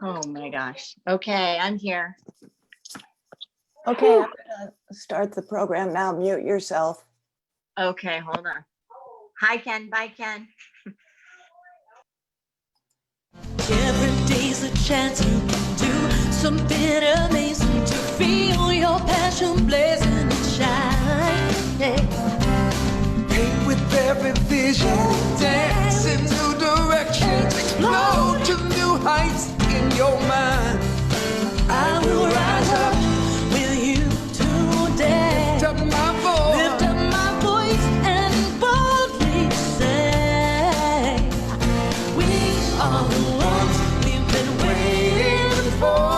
Oh my gosh. Okay, I'm here. Okay, I'm gonna start the program now. Mute yourself. Okay, hold on. Hi, Ken. Bye, Ken. Every day's a chance you can do something amazing to feel your passion blazing and shine. Paint with every vision, dance in new directions, explode to new heights in your mind. I will rise up with you today. Lift up my voice and boldly say, we are the ones we've been waiting for.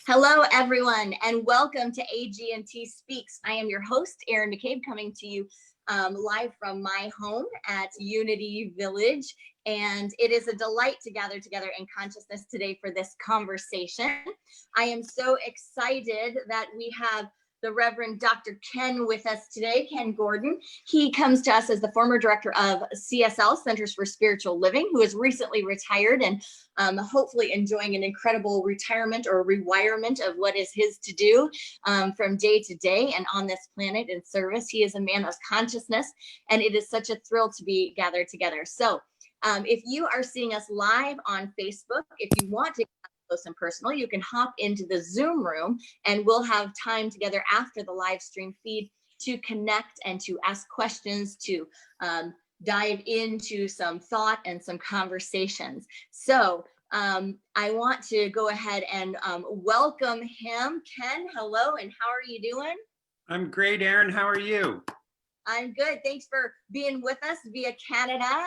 Hello, everyone, and welcome to AGNT Speaks. I am your host, Erin McCabe, coming to you live from my home at Unity Village. And it is a delight to gather together in consciousness today for this conversation. I am so excited that we have the Reverend Dr. Kenn with us today, Kenn Gordon. He comes to us as the former director of CSL, Centers for Spiritual Living, who has recently retired and hopefully enjoying an incredible retirement or rewirement of what is his to do from day to day and on this planet in service. He is a man of consciousness, and it is such a thrill to be gathered together. So if you are seeing us live on Facebook, if you want to get close and personal, you can hop into the Zoom room and we'll have time together after the live stream feed to connect and to ask questions, to dive into some thought and some conversations. So I want to go ahead and welcome him. Kenn, hello, and how are you doing? I'm great, Erin. How are you? I'm good. Thanks for being with us via Canada.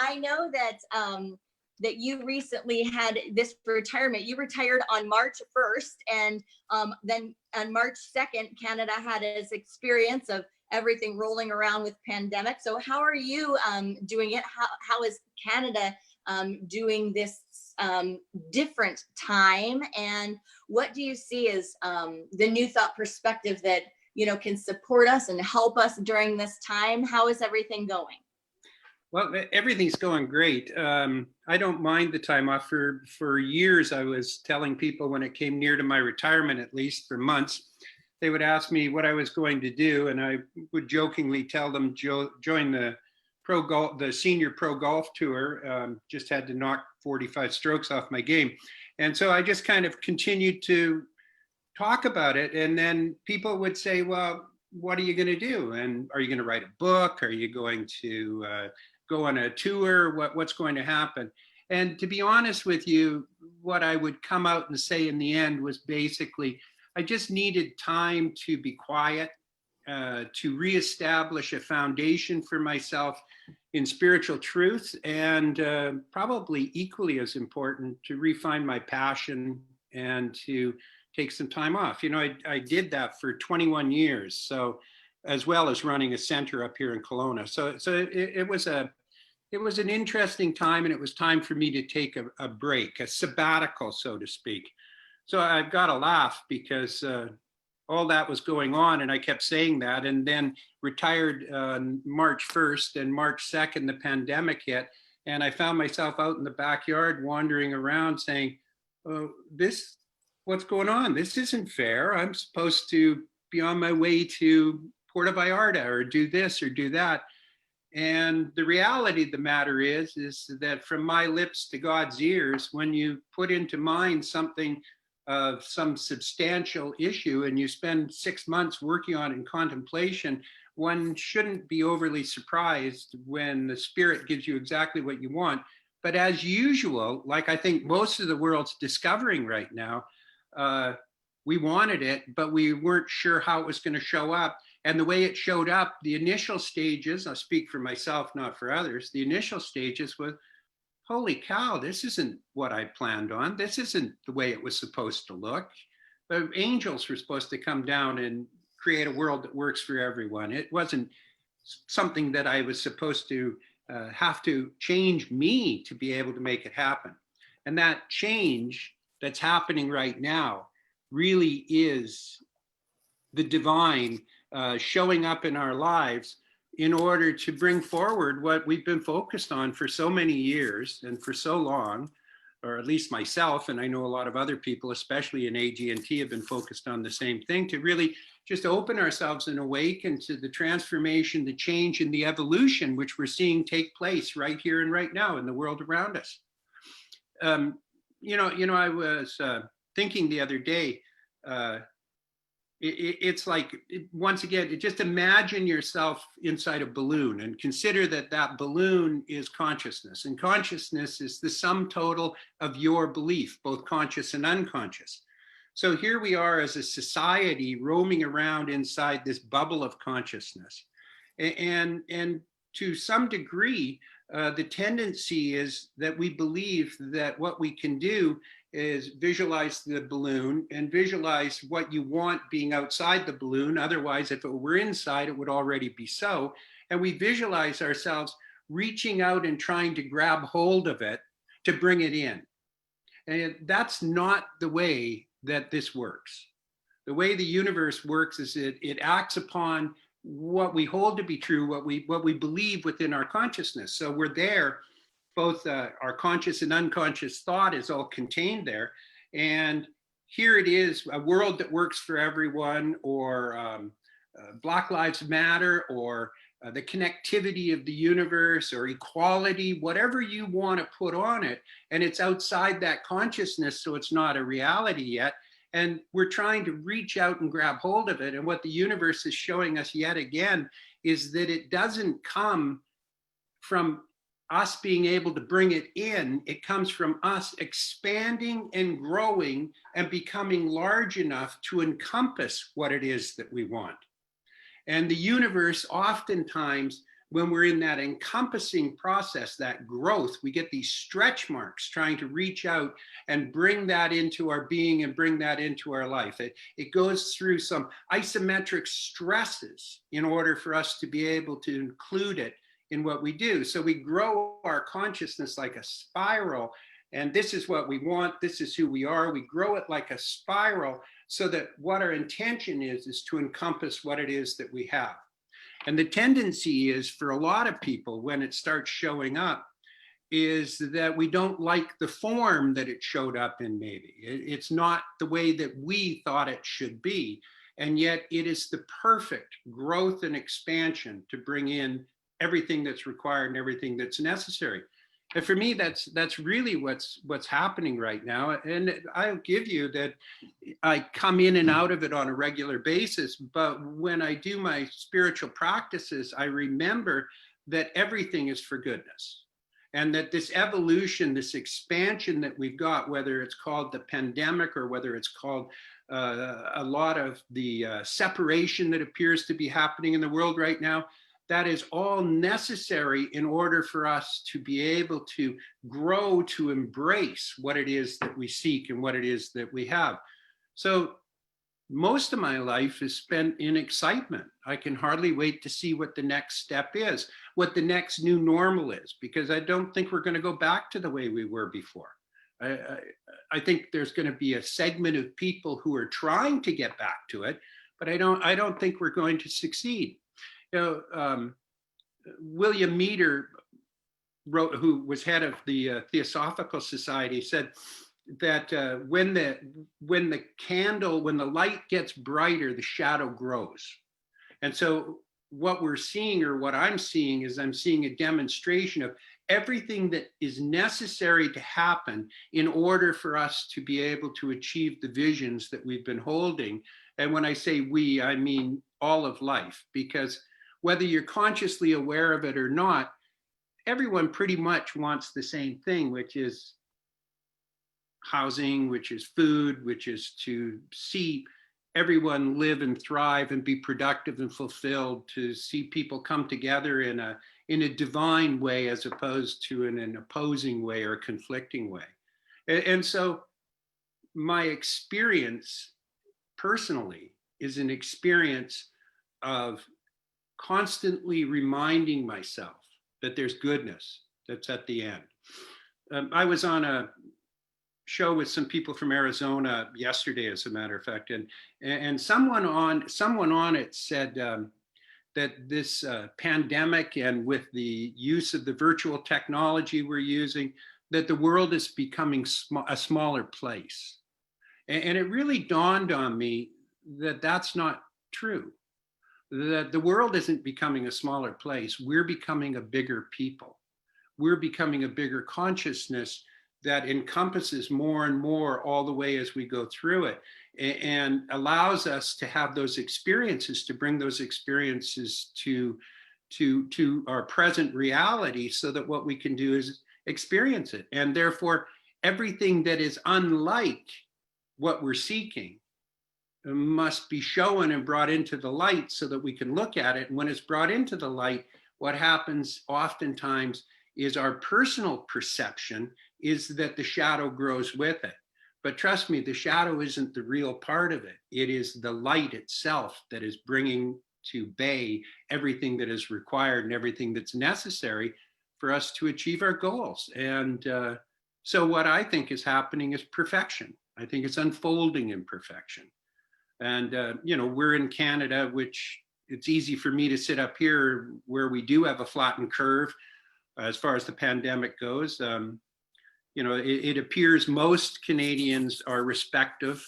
I know that that you recently had this retirement. You retired on March 1st, and then on March 2nd, Canada had its experience of everything rolling around with pandemic. So how are you doing it? How is Canada doing this different time? And what do you see as the new thought perspective that, you know, can support us and help us during this time? How is everything going? Well, everything's going great. I don't mind the time off. For years, I was telling people when it came near to my retirement, at least for months, they would ask me what I was going to do, and I would jokingly tell them join the senior pro golf tour. Just had to knock 45 strokes off my game, and so I just kind of continued to talk about it, and then people would say, "Well, what are you going to do? And are you going to write a book? Are you going to go on a tour? What's going to happen?" And to be honest with you, what I would come out and say in the end was basically, I just needed time to be quiet, to reestablish a foundation for myself in spiritual truth, and probably equally as important, to refine my passion and to take some time off. You know, I did that for 21 years, so as well as running a center up here in Kelowna. So it was an interesting time, and it was time for me to take a break, a sabbatical, so to speak. So I've got to laugh because all that was going on, and I kept saying that, and then retired March 1st, and March 2nd, the pandemic hit, and I found myself out in the backyard wandering around saying, oh, what's going on? This isn't fair. I'm supposed to be on my way to Puerto Vallarta or do this or do that. And the reality of the matter is that from my lips to God's ears, when you put into mind something of some substantial issue and you spend 6 months working on it in contemplation, one shouldn't be overly surprised when the Spirit gives you exactly what you want. But as usual, like I think most of the world's discovering right now, we wanted it, but we weren't sure how it was going to show up. And the way it showed up, the initial stages, I'll speak for myself, not for others, the initial stages was, holy cow, this isn't what I planned on. This isn't the way it was supposed to look. The angels were supposed to come down and create a world that works for everyone. It wasn't something that I was supposed to have to change me to be able to make it happen. And that change that's happening right now really is the divine showing up in our lives in order to bring forward what we've been focused on for so many years and for so long, or at least myself, and I know a lot of other people, especially in AGNT, have been focused on the same thing, to really just open ourselves and awaken to the transformation, the change, and the evolution which we're seeing take place right here and right now in the world around us. I was thinking the other day, it's like, once again, just imagine yourself inside a balloon and consider that that balloon is consciousness, and consciousness is the sum total of your belief, both conscious and unconscious. So here we are as a society roaming around inside this bubble of consciousness. And to some degree, the tendency is that we believe that what we can do is visualize the balloon and visualize what you want being outside the balloon. Otherwise, if it were inside, it would already be so. And we visualize ourselves reaching out and trying to grab hold of it to bring it in. And that's not the way that this works. The way the universe works is it acts upon what we hold to be true, what we believe within our consciousness. So we're there, both our conscious and unconscious thought is all contained there. And here it is, a world that works for everyone, or Black Lives Matter, or the connectivity of the universe, or equality, whatever you want to put on it. And it's outside that consciousness, so it's not a reality yet. And we're trying to reach out and grab hold of it. And what the universe is showing us yet again is that it doesn't come from us being able to bring it in. It comes from us expanding and growing and becoming large enough to encompass what it is that we want. And the universe, oftentimes, when we're in that encompassing process, that growth, we get these stretch marks trying to reach out and bring that into our being and bring that into our life. It goes through some isometric stresses in order for us to be able to include it in what we do. So we grow our consciousness like a spiral, and this is what we want, this is who we are. We grow it like a spiral so that what our intention is to encompass what it is that we have. And the tendency is for a lot of people, when it starts showing up, is that we don't like the form that it showed up in maybe. It's not the way that we thought it should be. And yet it is the perfect growth and expansion to bring in everything that's required and everything that's necessary. And for me, that's really what's happening right now. And I'll give you that I come in and out of it on a regular basis. But when I do my spiritual practices, I remember that everything is for goodness. And that this evolution, this expansion that we've got, whether it's called the pandemic or whether it's called a lot of the separation that appears to be happening in the world right now, that is all necessary in order for us to be able to grow, to embrace what it is that we seek and what it is that we have. So most of my life is spent in excitement. I can hardly wait to see what the next step is, what the next new normal is, because I don't think we're going to go back to the way we were before. I think there's going to be a segment of people who are trying to get back to it, but I don't think we're going to succeed. William Meader wrote, who was head of the Theosophical Society, said that when the light gets brighter, the shadow grows. And so what we're seeing, or what I'm seeing, is I'm seeing a demonstration of everything that is necessary to happen in order for us to be able to achieve the visions that we've been holding. And when I say we, I mean all of life, because whether you're consciously aware of it or not, everyone pretty much wants the same thing, which is housing, which is food, which is to see everyone live and thrive and be productive and fulfilled, to see people come together in a divine way as opposed to in an opposing way or a conflicting way. And so my experience personally is an experience of constantly reminding myself that there's goodness that's at the end. I was on a show with some people from Arizona yesterday, as a matter of fact, and someone on it said that this pandemic, and with the use of the virtual technology we're using, that the world is becoming a smaller place. And it really dawned on me that that's not true, that the world isn't becoming a smaller place. We're becoming a bigger people. We're becoming a bigger consciousness that encompasses more and more all the way as we go through it, and allows us to have those experiences, to bring those experiences to our present reality, so that what we can do is experience it. And therefore, everything that is unlike what we're seeking must be shown and brought into the light so that we can look at it. And when it's brought into the light, what happens oftentimes is our personal perception is that the shadow grows with it. But trust me, the shadow isn't the real part of it. It is the light itself that is bringing to bay everything that is required and everything that's necessary for us to achieve our goals. And so what I think is happening is perfection. I think it's unfolding in perfection. And, we're in Canada, which it's easy for me to sit up here where we do have a flattened curve as far as the pandemic goes. It appears most Canadians are respect the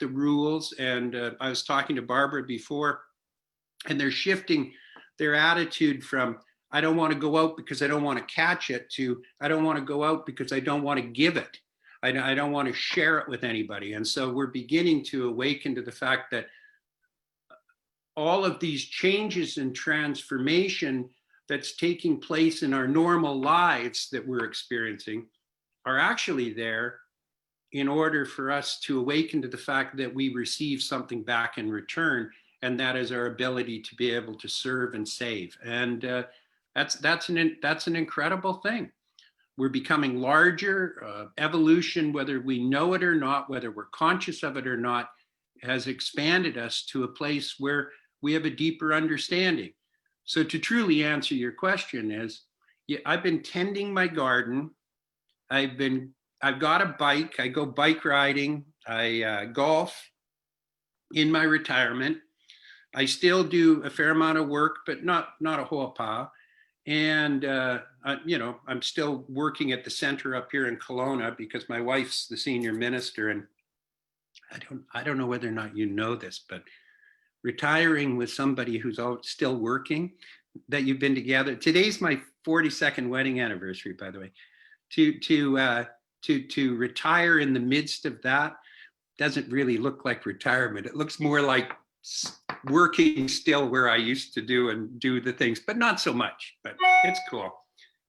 rules. And I was talking to Barbara before, and they're shifting their attitude from, I don't want to go out because I don't want to catch it, to, I don't want to go out because I don't want to give it. I don't want to share it with anybody. And so we're beginning to awaken to the fact that all of these changes and transformation that's taking place in our normal lives that we're experiencing are actually there in order for us to awaken to the fact that we receive something back in return, and that is our ability to be able to serve and save. And that's an incredible thing. We're becoming larger. Evolution, whether we know it or not, whether we're conscious of it or not, has expanded us to a place where we have a deeper understanding. So to truly answer your question is, yeah, I've been tending my garden. I've got a bike. I go bike riding. I golf in my retirement. I still do a fair amount of work, but not a whole pile. And, I'm still working at the center up here in Kelowna because my wife's the senior minister. And I don't know whether or not you know this, but retiring with somebody who's still working, that you've been together. Today's my 42nd wedding anniversary, by the way. To retire in the midst of that doesn't really look like retirement. It looks more like working still where I used to do the things, but not so much. But it's cool.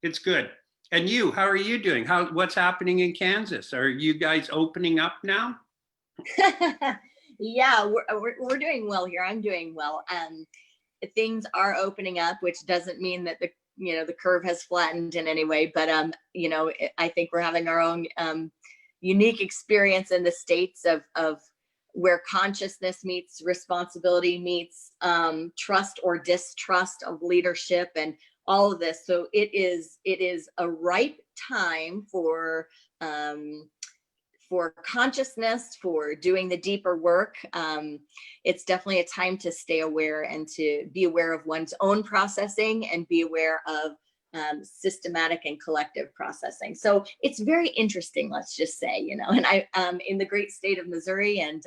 It's good. And you, how are you doing? What's happening in Kansas? Are you guys opening up now? Yeah, we're doing well here. I'm doing well. Things are opening up, which doesn't mean that the curve has flattened in any way. But I think we're having our own unique experience in the States of where consciousness meets responsibility, meets trust or distrust of leadership and all of this. So it is a ripe time for consciousness, for doing the deeper work. It's definitely a time to stay aware and to be aware of one's own processing and be aware of systematic and collective processing. So it's very interesting, let's just say, and I in the great state of Missouri, and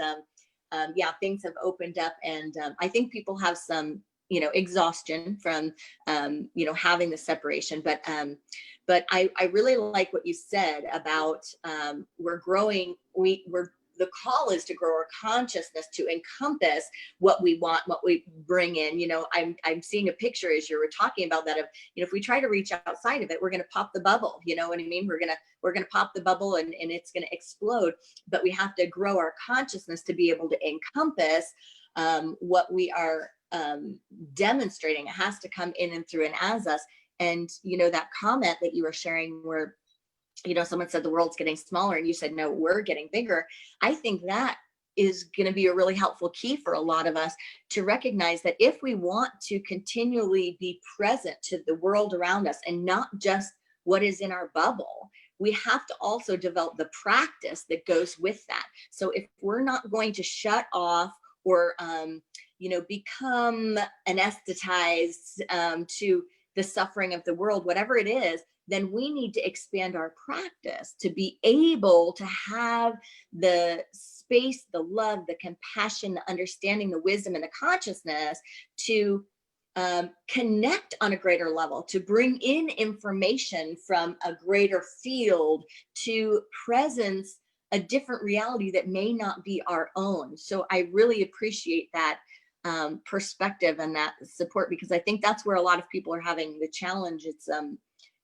things have opened up, and I think people have some exhaustion from having the separation, but I really like what you said about we're growing. The call is to grow our consciousness to encompass what we want, what we bring in. I'm seeing a picture as you were talking about that of, if we try to reach outside of it, we're going to pop the bubble. You know what I mean? We're going to pop the bubble and it's going to explode. But we have to grow our consciousness to be able to encompass what we are demonstrating. It has to come in and through and as us. And that comment that you were sharing where someone said the world's getting smaller and you said, no, we're getting bigger. I think that is going to be a really helpful key for a lot of us to recognize that if we want to continually be present to the world around us and not just what is in our bubble, we have to also develop the practice that goes with that. So if we're not going to shut off or become anesthetized to the suffering of the world, whatever it is, then we need to expand our practice to be able to have the space, the love, the compassion, the understanding, the wisdom, and the consciousness to connect on a greater level, to bring in information from a greater field, to presence a different reality that may not be our own. So I really appreciate that perspective and that support, because I think that's where a lot of people are having the challenge.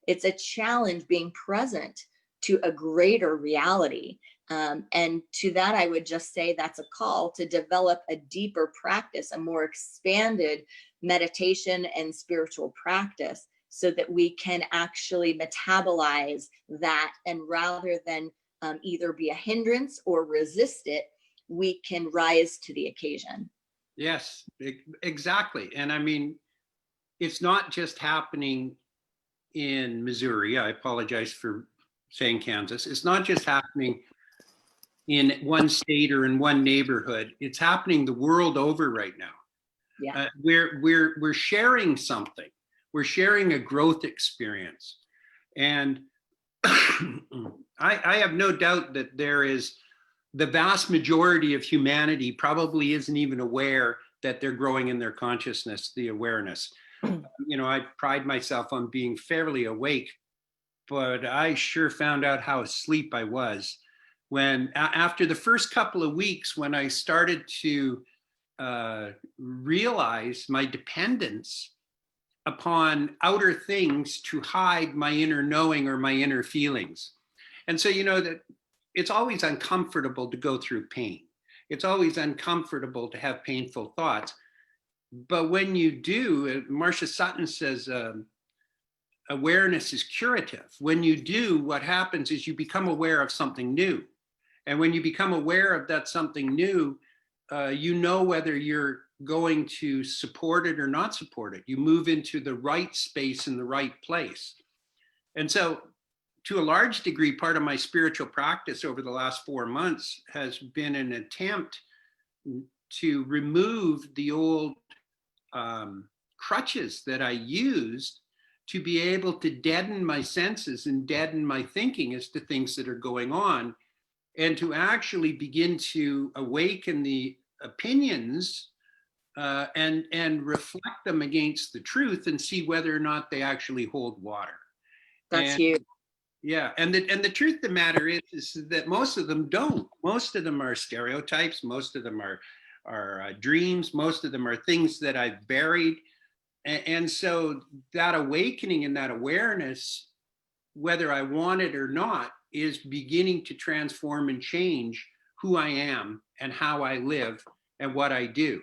It's a challenge being present to a greater reality. And to that, I would just say that's a call to develop a deeper practice, a more expanded meditation and spiritual practice, so that we can actually metabolize that. And rather than either be a hindrance or resist it, we can rise to the occasion. Yes, exactly. And I mean, it's not just happening in Missouri. I apologize for saying Kansas. It's not just happening in one state or in one neighborhood. It's happening the world over right now. Yeah. We're sharing something. We're sharing a growth experience. And I have no doubt that there is the vast majority of humanity probably isn't even aware that they're growing in their consciousness, the awareness. I pride myself on being fairly awake, but I sure found out how asleep I was when, after the first couple of weeks, when I started to realize my dependence upon outer things to hide my inner knowing or my inner feelings. And so, that it's always uncomfortable to go through pain. It's always uncomfortable to have painful thoughts. But when you do, Marcia Sutton says, awareness is curative. When you do, what happens is you become aware of something new. And when you become aware of that something new, you know whether you're going to support it or not support it. You move into the right space in the right place. And so, to a large degree, part of my spiritual practice over the last 4 months has been an attempt to remove the old crutches that I used to be able to deaden my senses and deaden my thinking as to things that are going on, and to actually begin to awaken the opinions and reflect them against the truth and see whether or not they actually hold water. That's huge. Yeah, and the truth of the matter is that most of them don't. Most of them are stereotypes. Most of them are dreams. Most of them are things that I've buried. And so that awakening and that awareness, whether I want it or not, is beginning to transform and change who I am and how I live and what I do.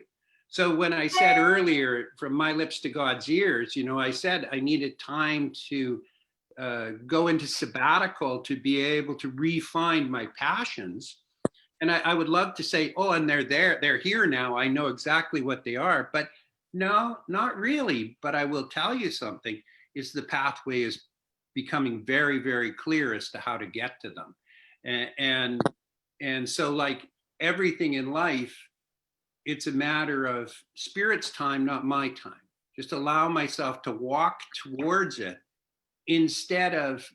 So when I said earlier, from my lips to God's ears, I said I needed time to go into sabbatical to be able to refine my passions. And I would love to say, oh, and they're here now. I know exactly what they are, but no, not really. But I will tell you something, is the pathway is becoming very, very clear as to how to get to them. And so, like everything in life, it's a matter of spirit's time, not my time. Just allow myself to walk towards it instead of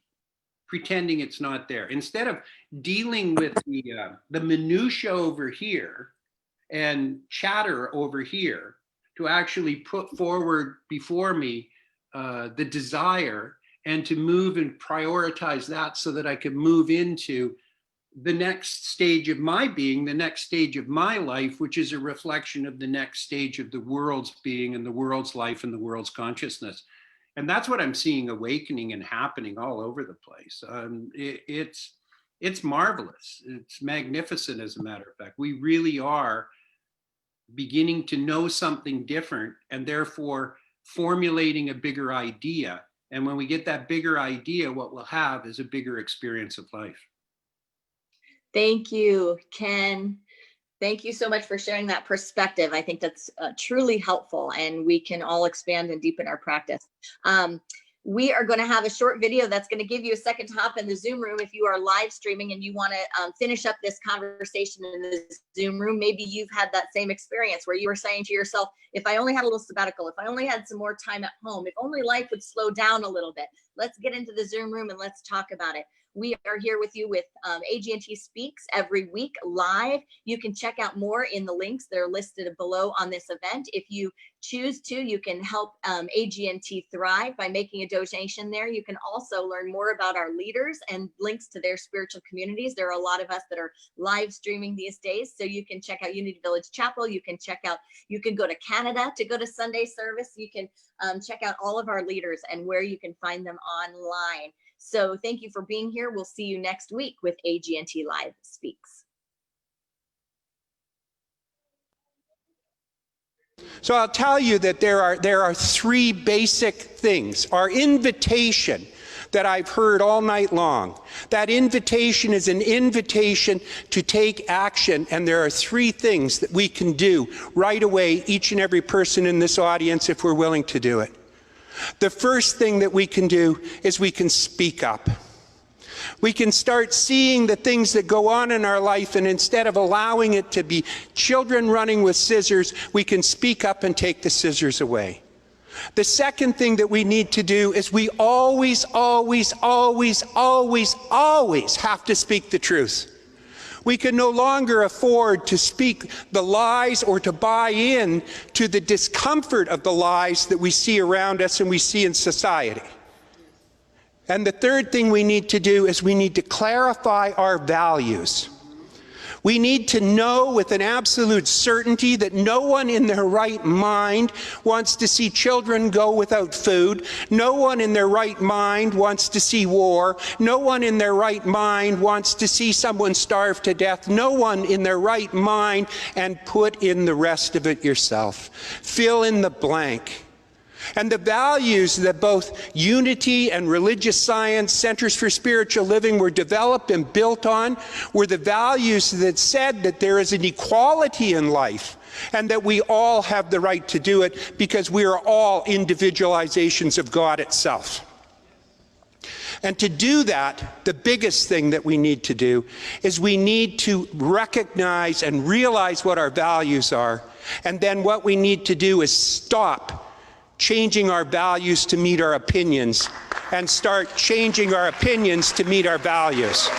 pretending it's not there. Instead of dealing with the minutia over here and chatter over here, to actually put forward before me the desire and to move and prioritize that so that I can move into the next stage of my being, the next stage of my life, which is a reflection of the next stage of the world's being and the world's life and the world's consciousness. And that's what I'm seeing awakening and happening all over the place. It's marvelous. It's magnificent, as a matter of fact. We really are beginning to know something different and therefore formulating a bigger idea. And when we get that bigger idea, what we'll have is a bigger experience of life. Thank you, Ken. Thank you so much for sharing that perspective. I think that's truly helpful, and we can all expand and deepen our practice. We are going to have a short video that's going to give you a second to hop in the Zoom room if you are live streaming and you want to finish up this conversation in the Zoom room. Maybe you've had that same experience where you were saying to yourself, if I only had a little sabbatical, if I only had some more time at home, if only life would slow down a little bit, let's get into the Zoom room and let's talk about it. We are here with you with AGNT Speaks every week live. You can check out more in the links that are listed below on this event. If you choose to, you can help AGNT thrive by making a donation there. You can also learn more about our leaders and links to their spiritual communities. There are a lot of us that are live streaming these days, so you can check out Unity Village Chapel. You can go to Canada to go to Sunday service. You can check out all of our leaders and where you can find them online. So thank you for being here. We'll see you next week with AGNT Live Speaks. So I'll tell you that there are three basic things. Our invitation that I've heard all night long, that invitation is an invitation to take action, and there are three things that we can do right away, each and every person in this audience, if we're willing to do it. The first thing that we can do is we can speak up. We can start seeing the things that go on in our life, and instead of allowing it to be children running with scissors, we can speak up and take the scissors away. The second thing that we need to do is we always have to speak the truth. We can no longer afford to speak the lies or to buy in to the discomfort of the lies that we see around us and we see in society. And the third thing we need to do is we need to clarify our values. We need to know with an absolute certainty that no one in their right mind wants to see children go without food. No one in their right mind wants to see war. No one in their right mind wants to see someone starve to death. No one in their right mind, and put in the rest of it yourself. Fill in the blank. And the values that both Unity and Religious Science, Centers for Spiritual Living, were developed and built on were the values that said that there is an equality in life and that we all have the right to do it because we are all individualizations of God itself. And to do that, the biggest thing that we need to do is we need to recognize and realize what our values are. And then what we need to do is stop changing our values to meet our opinions and start changing our opinions to meet our values.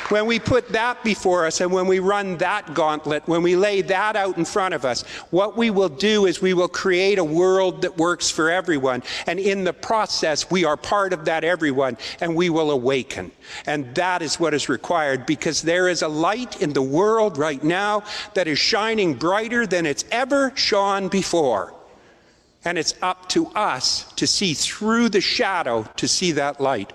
When we put that before us and when we run that gauntlet, when we lay that out in front of us, what we will do is we will create a world that works for everyone. And in the process, we are part of that everyone, and we will awaken. And that is what is required, because there is a light in the world right now that is shining brighter than it's ever shone before. And it's up to us to see through the shadow to see that light.